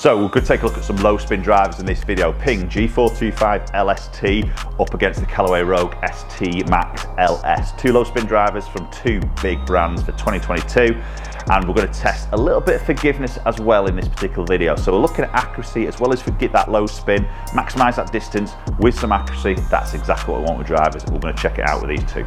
So we're going to take a look at some low spin drivers in this video. Ping G425 LST up against the Callaway Rogue ST Max LS. Two low spin drivers from two big brands for 2022. And we're going to test a little bit of forgiveness as well in this particular video. So we're looking at accuracy as well as get that low spin, maximize that distance with some accuracy. That's exactly what we want with drivers. We're going to check it out with these two.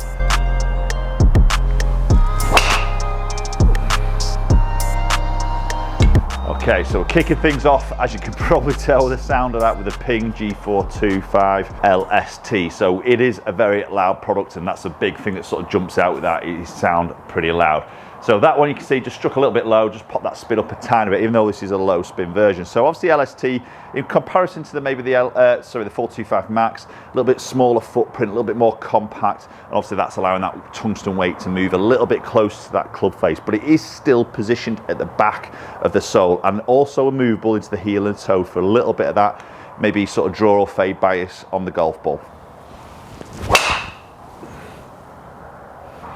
Okay, so we're kicking things off, as you can probably tell, the sound of that with the Ping G425 LST. So it is a very loud product, and that's a big thing that sort of jumps out with that. It sounds pretty loud. So that one you can see just struck a little bit low, just pop that spin up a tiny bit, even though this is a low spin version. So obviously LST, in comparison to the 425 Max, a little bit smaller footprint, a little bit more compact, and obviously that's allowing that tungsten weight to move a little bit closer to that club face, but it is still positioned at the back of the sole and also movable into the heel and toe for a little bit of that, maybe sort of draw or fade bias on the golf ball.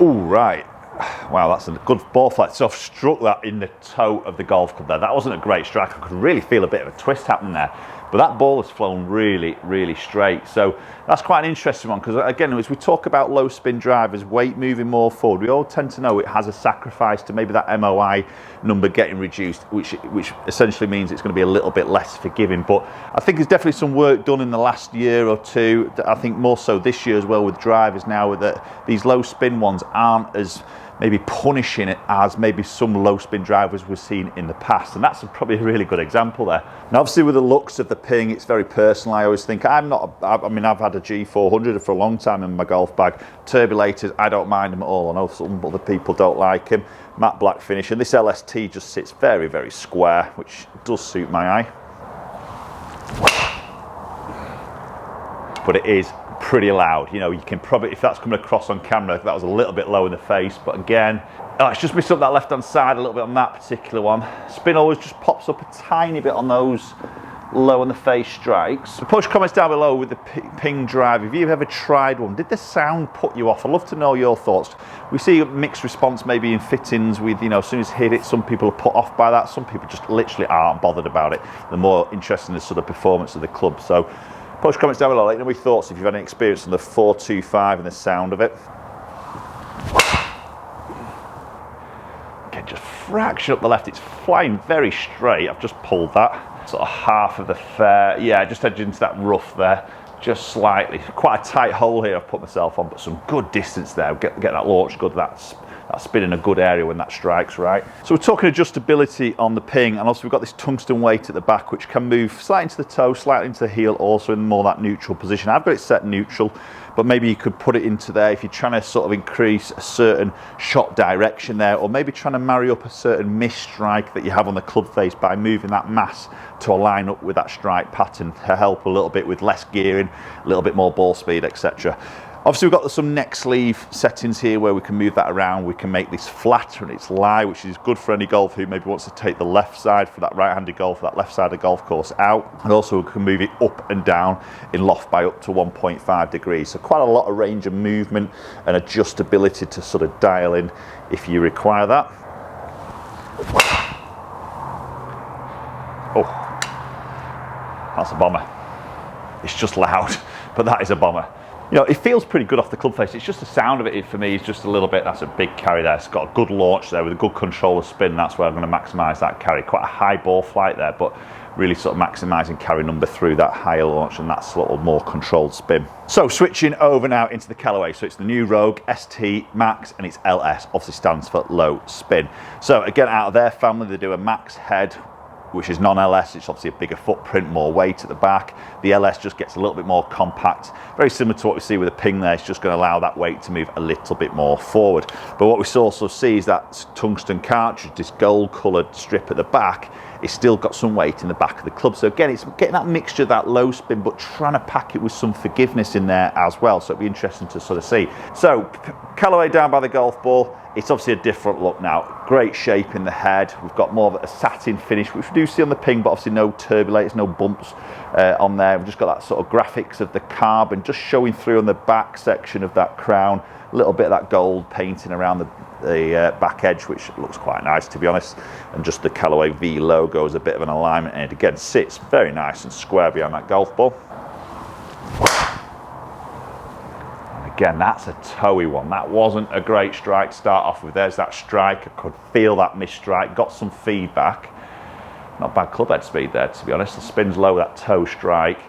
Ooh, right. Wow, that's a good ball flight. So I've struck that in the toe of the golf club there. That wasn't a great strike. I could really feel a bit of a twist happening there. But that ball has flown really, really straight. So that's quite an interesting one, because again, as we talk about low spin drivers, weight moving more forward, we all tend to know it has a sacrifice to maybe that MOI number getting reduced, which essentially means it's going to be a little bit less forgiving. But I think there's definitely some work done in the last year or two. I think more so this year as well with drivers now, that these low spin ones aren't as maybe punishing it as maybe some low spin drivers we've seen in the past, and that's probably a really good example there. Now obviously with the looks of the Ping, it's very personal. I always think I've had a G400 for a long time in my golf bag. Turbulators, I don't mind them at all. I know some other people don't like them. Matte black finish, and this LST just sits very, very square, which does suit my eye. But it is pretty loud. You know, you can probably, if that's coming across on camera, that was a little bit low in the face, but again, it's just missed up that left hand side a little bit on that particular one. Spin always just pops up a tiny bit on those low in the face strikes. So push comments down below with the Ping drive. If you've ever tried one, did the sound put you off? I'd love to know your thoughts. We see a mixed response maybe in fittings with, you know, as soon as you hit it, some people are put off by that. Some people just literally aren't bothered about it. They're more interested in the sort of performance of the club. So post comments down below, let me know your thoughts if you've had any experience on the 425 and the sound of it. Okay, just fraction up the left. It's flying very straight. I've just pulled that. Sort of half of the fair. Yeah, just edged into that rough there. Just slightly. Quite a tight hole here I've put myself on, but some good distance there. Get that launch good. That's spin in a good area when that strikes right. So we're talking adjustability on the Ping, and also we've got this tungsten weight at the back which can move slightly into the toe, slightly into the heel, also in more that neutral position. I've got it set neutral, but maybe you could put it into there if you're trying to sort of increase a certain shot direction there, or maybe trying to marry up a certain miss strike that you have on the club face by moving that mass to align up with that strike pattern to help a little bit with less gearing, a little bit more ball speed, etc. Obviously we've got some neck sleeve settings here where we can move that around. We can make this flatter and it's lie, which is good for any golfer who maybe wants to take the left side for that right-handed golf, that left side of the golf course out. And also we can move it up and down in loft by up to 1.5 degrees. So quite a lot of range of movement and adjustability to sort of dial in if you require that. Oh, that's a bomber. It's just loud, but that is a bomber. You know, it feels pretty good off the club face. It's just the sound of it for me is just a little bit, that's a big carry there. It's got a good launch there with a good control of spin. That's where I'm going to maximise that carry. Quite a high ball flight there, but really sort of maximising carry number through that higher launch, and that's a little more controlled spin. So switching over now into the Callaway. So it's the new Rogue ST Max and it's LS, obviously stands for low spin. So again, out of their family, they do a Max head, which is non-LS. It's obviously a bigger footprint, more weight at the back. The LS just gets a little bit more compact, very similar to what we see with the Ping there. It's just going to allow that weight to move a little bit more forward. But what we also see is that tungsten cartridge, this gold coloured strip at the back, it's still got some weight in the back of the club. So again, it's getting that mixture of that low spin, but trying to pack it with some forgiveness in there as well. So it'll be interesting to sort of see. So Callaway down by the golf ball. It's obviously a different look now. Great shape in the head. We've got more of a satin finish, which we do see on the Ping, but obviously no turbulators, no bumps on there. We've just got that sort of graphics of the carbon just showing through on the back section of that crown. A little bit of that gold painting around the back edge, which looks quite nice, to be honest. And just the Callaway V logo is a bit of an alignment, and it again sits very nice and square behind that golf ball. And again, that's a toey one. That wasn't a great strike to start off with. There's that strike. I could feel that missed strike, got some feedback. Not bad club head speed there, to be honest. The spin's low, that toe strike.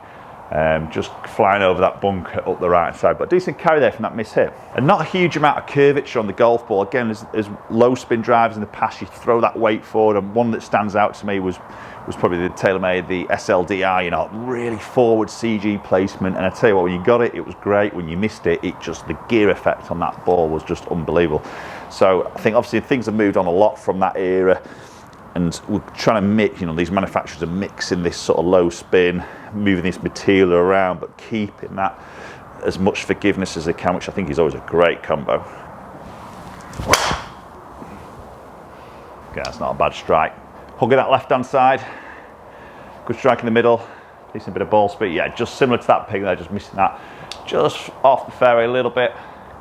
Just flying over that bunker up the right hand side, but a decent carry there from that miss hit. And not a huge amount of curvature on the golf ball. Again, as low spin drivers in the past, you throw that weight forward, and one that stands out to me was probably the TaylorMade, the SLDR, you know, really forward CG placement. And I tell you what, when you got it, it was great. When you missed it, the gear effect on that ball was just unbelievable. So I think obviously things have moved on a lot from that era. And we're trying to mix, you know, these manufacturers are mixing this sort of low spin, moving this material around, but keeping that as much forgiveness as they can, which I think is always a great combo. Okay, that's not a bad strike. Hugging that left-hand side. Good strike in the middle. Decent bit of ball speed. Yeah, just similar to that ping there, just missing that just off the fairway a little bit.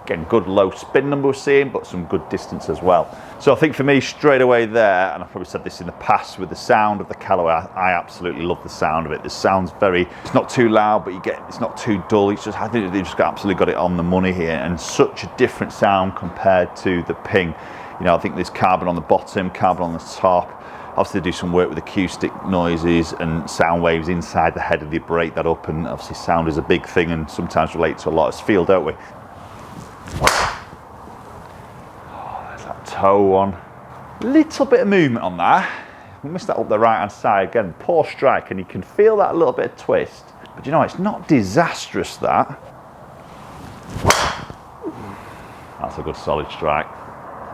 Again, good low spin number we're seeing, but some good distance as well. So I think for me, straight away there, and I've probably said this in the past, with the sound of the Callaway, I absolutely love the sound of it. The sound's it's not too loud, but it's not too dull. It's just, I think they've just absolutely got it on the money here, and such a different sound compared to the ping. You know, I think there's carbon on the bottom, carbon on the top. Obviously they do some work with acoustic noises and sound waves inside the head, and they break that up, and obviously sound is a big thing and sometimes relate to a lot of feel, don't we? Oh, there's that toe one. Little bit of movement on that. We missed that up the right hand side. Again, poor strike, and you can feel that little bit of twist. But you know, it's not disastrous, that. That's a good solid strike.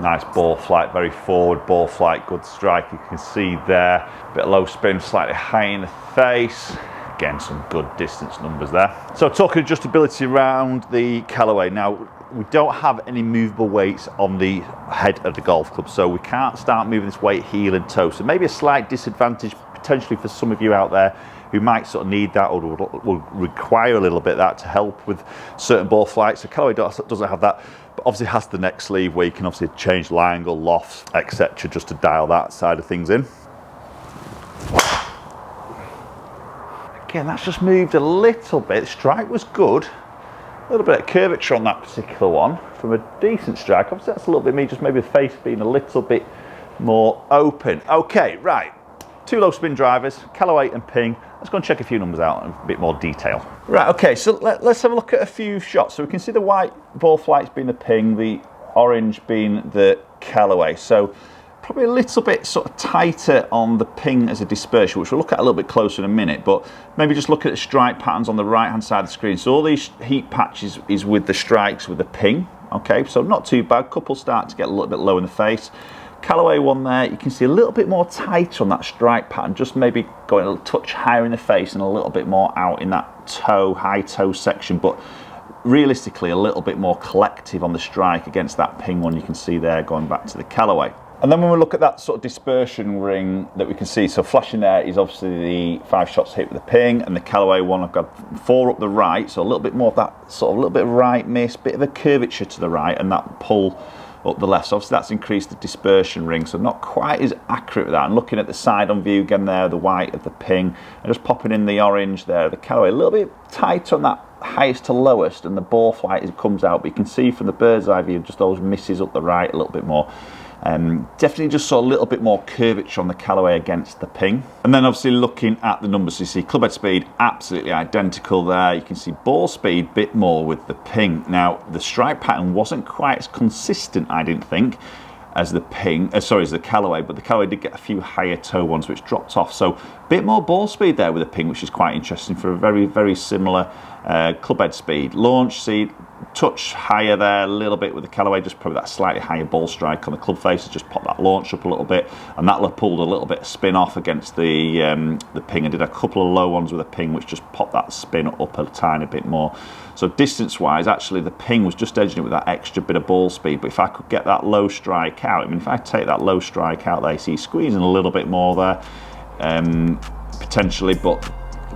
Nice ball flight, very forward ball flight, good strike. You can see there, bit of low spin, slightly high in the face. Again, some good distance numbers there. So talking adjustability around the Callaway. Now, we don't have any movable weights on the head of the golf club, so we can't start moving this weight heel and toe. So maybe a slight disadvantage potentially for some of you out there who might sort of need that, or will require a little bit of that to help with certain ball flights. So Callaway doesn't have that, but obviously has the neck sleeve where you can obviously change lie angle, lofts, etc., just to dial that side of things in. Again, that's just moved a little bit. The strike was good. A little bit of curvature on that particular one from a decent strike. Obviously that's a little bit me, just maybe the face being a little bit more open. Okay, right. Two low spin drivers, Callaway and ping. Let's go and check a few numbers out in a bit more detail. Right, okay, so let's have a look at a few shots. So we can see the white ball flights being the ping, the orange being the Callaway. So probably a little bit sort of tighter on the ping as a dispersion, which we'll look at a little bit closer in a minute, but maybe just look at the strike patterns on the right hand side of the screen. So all these heat patches is with the strikes with the ping, okay, so not too bad. Couple start to get a little bit low in the face. Callaway one there, you can see a little bit more tighter on that strike pattern, just maybe going a touch higher in the face and a little bit more out in that toe, high toe section, but realistically a little bit more collective on the strike against that ping one you can see there going back to the Callaway. And then when we look at that sort of dispersion ring that we can see, so flashing there is obviously the 5 shots hit with the ping, and the Callaway one I've got 4 up the right, so a little bit more of that sort of a little bit of right miss, bit of a curvature to the right, and that pull up the left. So obviously that's increased the dispersion ring, so not quite as accurate with that. And looking at the side on view again there, the white of the ping, and just popping in the orange there, the Callaway a little bit tighter on that highest to lowest, and the ball flight as it comes out, but you can see from the bird's eye view just those misses up the right a little bit more. Definitely just saw a little bit more curvature on the Callaway against the ping. And then obviously looking at the numbers, so you see clubhead speed absolutely identical there. You can see ball speed a bit more with the ping. Now the strike pattern wasn't quite as consistent, I didn't think, as the ping, as the Callaway, but the Callaway did get a few higher toe ones which dropped off. So a bit more ball speed there with the ping, which is quite interesting for a very, very similar clubhead speed. Launch speed, touch higher there a little bit with the Callaway, just probably that slightly higher ball strike on the club face, just pop that launch up a little bit, and that pulled a little bit of spin off against the ping, and did a couple of low ones with a ping which just popped that spin up a tiny bit more. So distance wise, actually the ping was just edging it with that extra bit of ball speed, but if I could get that low strike out, I mean if I take that low strike out there, you see squeezing a little bit more there potentially, but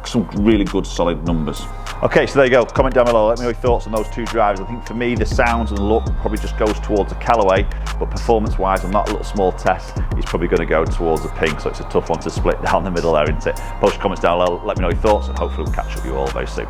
some really good solid numbers. Okay, so there you go. Comment down below, let me know your thoughts on those two drivers. I think for me, the sounds and the look probably just goes towards the Callaway, but performance-wise, on that little small test, it's probably going to go towards the pink, so it's a tough one to split down the middle there, isn't it? Post your comments down below, let me know your thoughts, and hopefully we'll catch up with you all very soon.